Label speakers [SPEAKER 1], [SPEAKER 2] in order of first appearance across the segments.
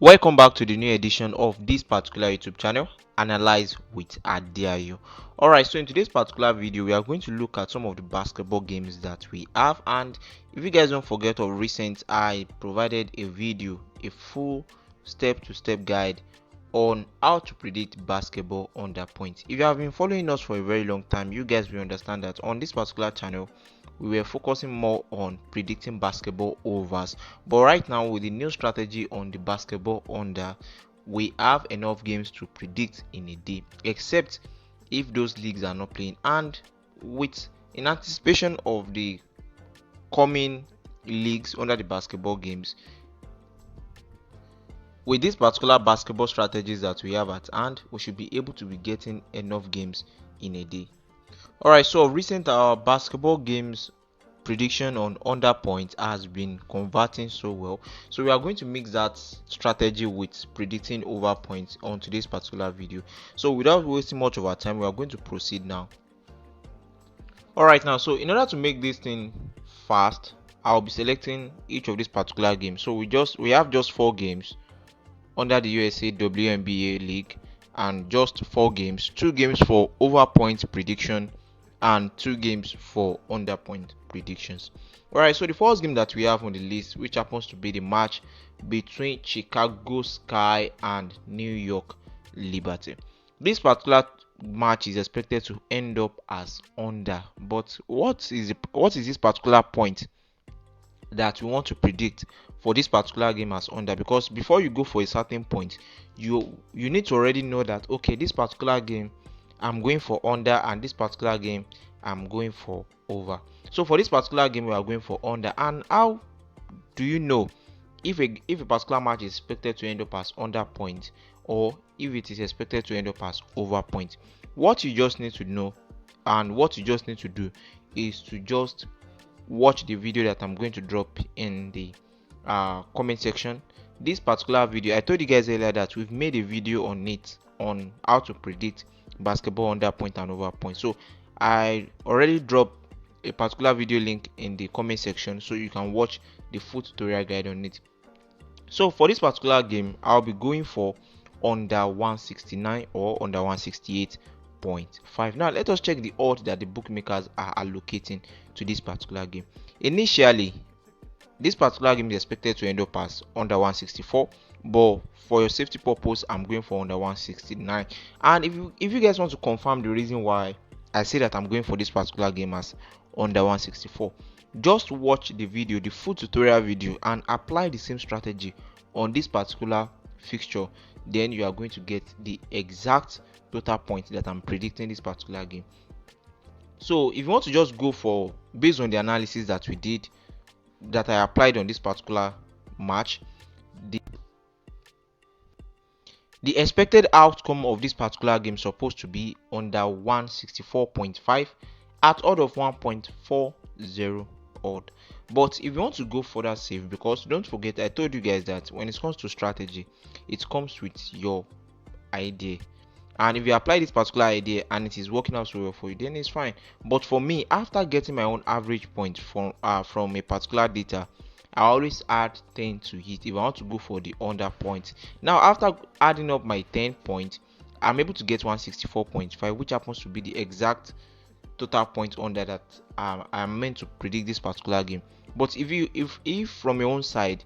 [SPEAKER 1] Welcome back to the new edition of this particular YouTube channel, Analyze with Adiayo. Alright, so in today's particular video, we are going to look at some of the basketball games that we have. And if you guys don't forget, of recent, I provided a video, a full step-to-step guide on how to predict basketball under points. If you have been following us for a very long time, you guys will understand that on this particular channel, we were focusing more on predicting basketball overs, but right now with the new strategy on the basketball under, we have enough games to predict in a day, except if those leagues are not playing. And with in anticipation of the coming leagues under the basketball games, with these particular basketball strategies that we have at hand, we should be able to be getting enough games in a day. Alright, so recent our basketball games prediction on under points has been converting so well, so we are going to mix that strategy with predicting over points on today's particular video. So without wasting much of our time, we are going to proceed now. Alright, now, so in order to make this thing fast, I'll be selecting each of these particular games. So we have just 4 games under the USA WNBA league, and just 4 games, 2 games for over points prediction and 2 games for under point predictions. Alright, so the first game that we have on the list, which happens to be the match between Chicago Sky and New York Liberty. This particular match is expected to end up as under, but what is this particular point that we want to predict for this particular game as under? Because before you go for a certain point, you need to already know that, okay, this particular game I'm going for under, and this particular game I'm going for over. So for this particular game, we are going for under. And how do you know if a particular match is expected to end up as under point, or if it is expected to end up as over point? What you just need to know, and what you just need to do, is to just watch the video that I'm going to drop in the comment section. This particular video, I told you guys earlier that we've made a video on it, on how to predict basketball under point and over point. So I already dropped a particular video link in the comment section, so you can watch the full tutorial guide on it. So for this particular game, I'll be going for under 169 or under 168.5. Now let us check the odds that the bookmakers are allocating to this particular game. Initially, this particular game is expected to end up as under 164, but for your safety purpose, I'm going for under 169. And if you guys want to confirm the reason why I say that I'm going for this particular game as under 164, just watch the video, the full tutorial video, and apply the same strategy on this particular fixture. Then you are going to get the exact total point that I'm predicting this particular game. So if you want to just go for, based on the analysis that we did, that I applied on this particular match, the expected outcome of this particular game is supposed to be under 164.5 at odd of 1.40 odd. But if you want to go further safe, because don't forget, I told you guys that when it comes to strategy, it comes with your idea. And if you apply this particular idea and it is working out so well for you, then it's fine. But for me, after getting my own average point from a particular data, I always add 10 to it if I want to go for the under point. Now after adding up my 10 points, I'm able to get 164.5, which happens to be the exact total point under that I'm meant to predict this particular game. But if from your own side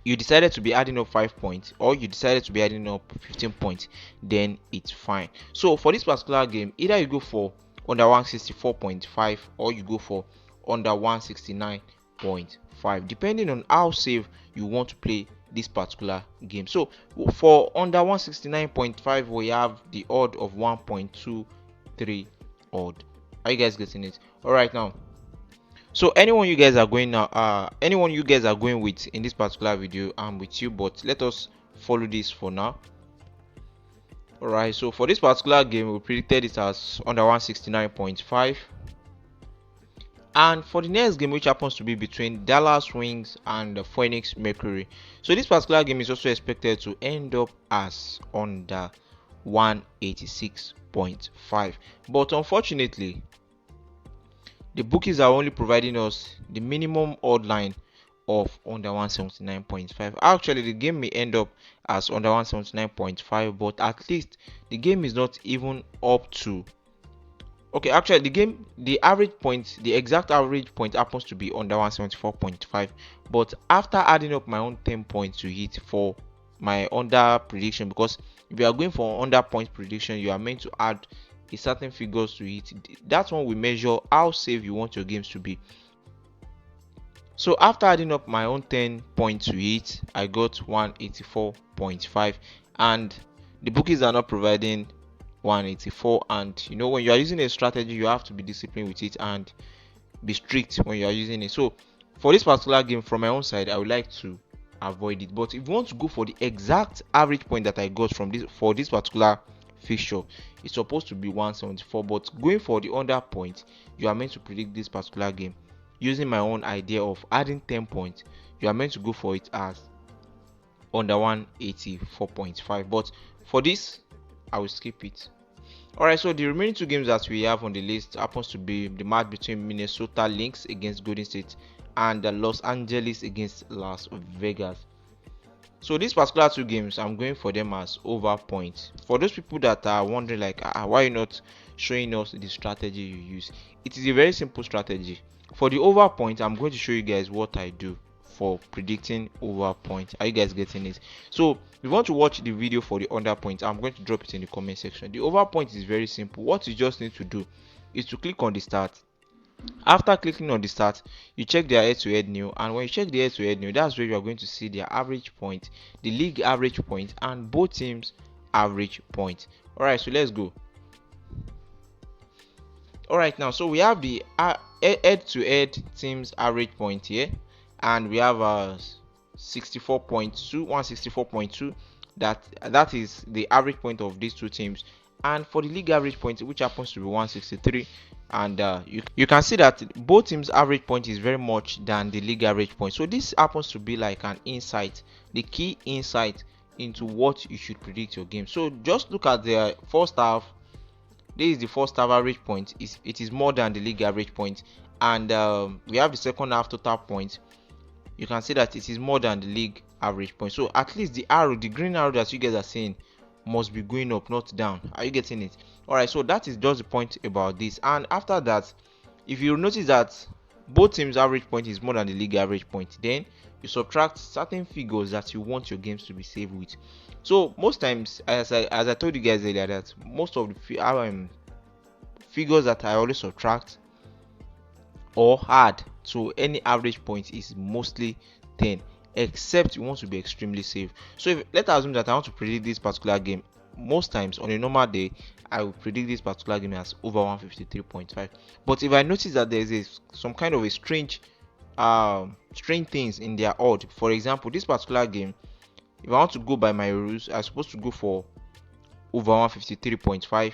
[SPEAKER 1] you decided to be adding up 5 points, or you decided to be adding up 15 points, then it's fine. So for this particular game, either you go for under 164.5 or you go for under 169.5, depending on how safe you want to play this particular game. So for under 169.5, we have the odd of 1.23 odd. Are you guys getting it? All right, now, so anyone you guys are going with in this particular video, I'm with you, but let us follow this for now. All right, so for this particular game, we predicted it as under 169.5. And for the next game, which happens to be between Dallas Wings and the Phoenix Mercury, so this particular game is also expected to end up as under 186.5. But unfortunately, the bookies are only providing us the minimum odd line of under 179.5. Actually, the game may end up as under 179.5, but at least the game is not even up to. Okay, actually, the average point, the exact average point happens to be under 174.5. But after adding up my own 10 points to hit for my under prediction, because if you are going for under point prediction, you are meant to add a certain figures to it. That's when we measure how safe you want your games to be. So after adding up my own 10 points to it, I got 184.5, and the bookies are not providing 184. And you know, when you are using a strategy, you have to be disciplined with it and be strict when you are using it. So for this particular game, from my own side, I would like to avoid it. But if you want to go for the exact average point that I got from this for this particular fixture, it's supposed to be 174. But going for the under point, you are meant to predict this particular game using my own idea of adding 10 points. You are meant to go for it as under 184.5. But for this, I will skip it. Alright, so the remaining two games that we have on the list happens to be the match between Minnesota Lynx against Golden State and Los Angeles against Las Vegas. So these particular two games, I'm going for them as over points. For those people that are wondering like, why are you not showing us the strategy you use? It is a very simple strategy. For the over point, I'm going to show you guys what I do for predicting over point. Are you guys getting it? So if you want to watch the video for the under point, I'm going to drop it in the comment section. The over point is very simple. What you just need to do is to click on the start. After clicking on the start, you check their head-to-head new, and when you check the head-to-head new, that's where you are going to see their average point, the league average point, and both teams average point. Alright, so let's go. Alright, now so we have the head-to-head teams average point here, and we have 164.2. That is the average point of these two teams. And for the league average point, which happens to be 163, and you can see that both teams average point is very much than the league average point. So this happens to be like an insight, the key insight into what you should predict your game. So just look at the first half. This is the first half average point. It is more than the league average point. And we have the second half total points. You can see that it is more than the league average point. So at least the arrow, the green arrow that you guys are seeing, must be going up, not down. Are you getting it? Alright, so that is just the point about this. And after that, if you notice that both teams average point is more than the league average point, then you subtract certain figures that you want your games to be saved with. So most times, as I told you guys earlier, that most of the figures that I always subtract or add to any average point is mostly 10, except you want to be extremely safe. So let's assume that I want to predict this particular game. Most times on a normal day, I will predict this particular game as over 153.5. But if I notice that there is some kind of a strange things in their odd, for example, this particular game, if I want to go by my rules, I'm supposed to go for over 153.5.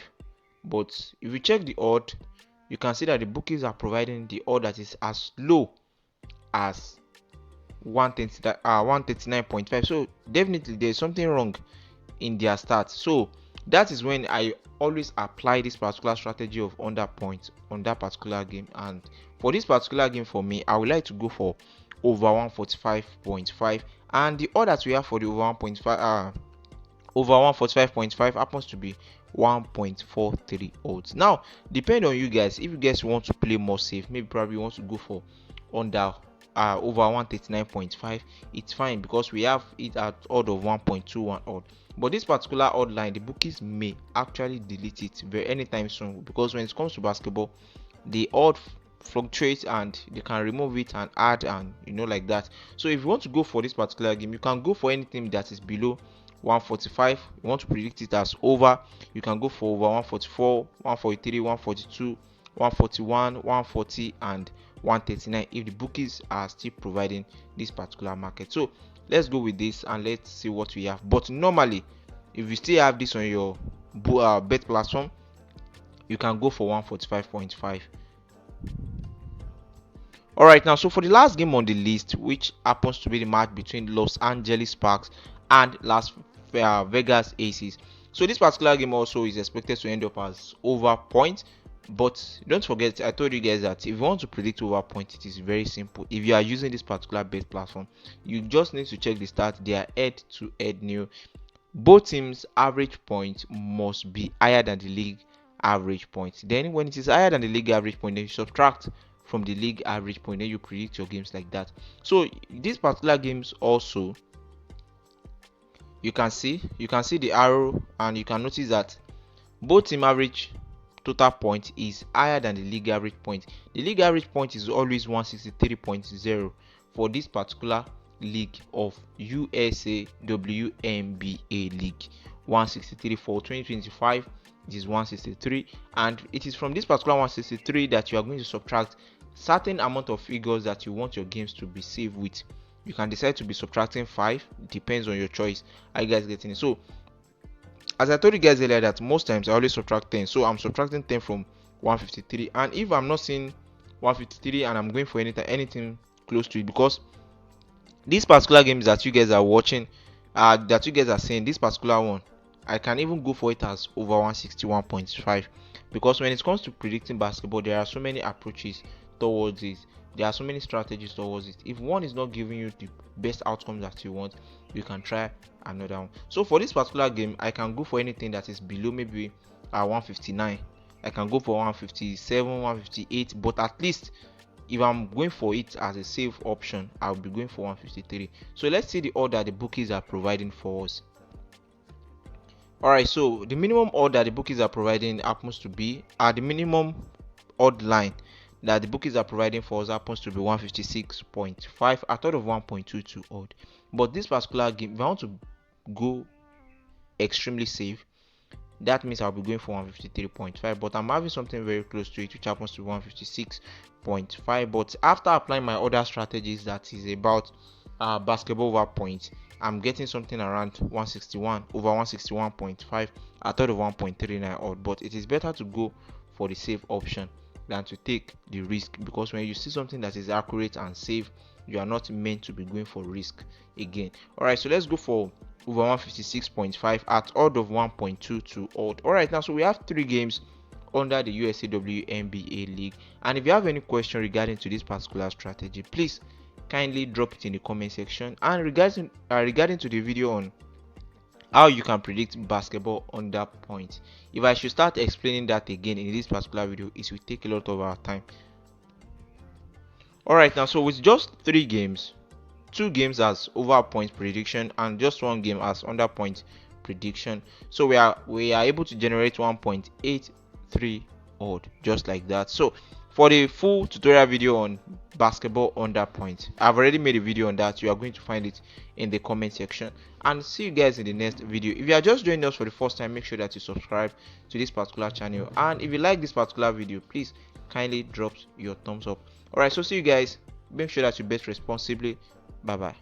[SPEAKER 1] But if you check the odd, you can see that the bookies are providing the odd that is as low as 139.5. So definitely there's something wrong in their stats. So that is when I always apply this particular strategy of under points on that particular game. And for this particular game, for me, I would like to go for over 145.5, and the odd that we have for the over 145.5 happens to be 1.43 odds. Now depend on you guys. If you guys want to play more safe, maybe probably you want to go for under over 139.5, it's fine, because we have it at odd of 1.21 odd. But this particular odd line, the bookies may actually delete it very anytime soon, because when it comes to basketball, the odd fluctuates and they can remove it and add, and like that. So if you want to go for this particular game, you can go for anything that is below 145. You want to predict it as over, you can go for over 144, 143, 142, 141, 140, and 139 if the bookies are still providing this particular market. So let's go with this and let's see what we have. But normally, if you still have this on your bet platform, you can go for 145.5. Alright, now so for the last game on the list, which happens to be the match between Los Angeles Sparks and Las Vegas Aces. So this particular game also is expected to end up as over points, But don't forget, I told you guys that if you want to predict over point, it is very simple. If you are using this particular bet platform, you just need to check the stats. They are head to head new. Both teams average point must be higher than the league average point. Then when it is higher than the league average point, then you subtract from the league average point, then you predict your games like that. So these particular games also, you can see the arrow, and you can notice that both team average total point is higher than the league average point. The league average point is always 163.0 for this particular league of USA WNBA league. 163 for 2025, it is 163, and it is from this particular 163 that you are going to subtract certain amount of figures that you want your games to be saved with. You can decide to be subtracting 5, depends on your choice. Are you guys getting it? So as I told you guys earlier, that most times I always subtract 10, so I'm subtracting 10 from 153. And if I'm not seeing 153 and I'm going for anything close to it, because these particular games that you guys are watching, that you guys are saying, this particular one, I can even go for it as over 161.5, because when it comes to predicting basketball, there are so many approaches towards it. There are so many strategies towards it. If one is not giving you the best outcome that you want, you can try another one. So for this particular game, I can go for anything that is below maybe 159. I can go for 157, 158, but at least if I'm going for it as a safe option, I'll be going for 153. So let's see the order the bookies are providing for us. Alright, so the minimum order the bookies are providing happens to be the minimum odd line that the bookies are providing for us happens to be 156.5. I thought of 1.22 odd, but this particular game, if I want to go extremely safe, that means I'll be going for 153.5, but I'm having something very close to it, which happens to 156.5. But after applying my other strategies, that is about basketball over points, I'm getting something around 161 over 161.5. I thought of 1.39 odd, but it is better to go for the safe option than to take the risk, because when you see something that is accurate and safe, you are not meant to be going for risk again. Alright, so let's go for over 156.5 at odd of 1.22 odd. Alright, now so we have 3 games under the USA WNBA league, and if you have any question regarding to this particular strategy, please kindly drop it in the comment section. And regarding to the video on how you can predict basketball under point, if I should start explaining that again in this particular video, it will take a lot of our time. Alright, now so with just 3 games, 2 games as over point prediction and just 1 game as under point prediction, so we are able to generate 1.83 odd, just like that. So for the full tutorial video on basketball under point, I've already made a video on that. You are going to find it in the comment section, and see you guys in the next video. If you are just joining us for the first time, make sure that you subscribe to this particular channel, and if you like this particular video, please kindly drop your thumbs up. Alright, so see you guys. Make sure that you bet responsibly. Bye bye.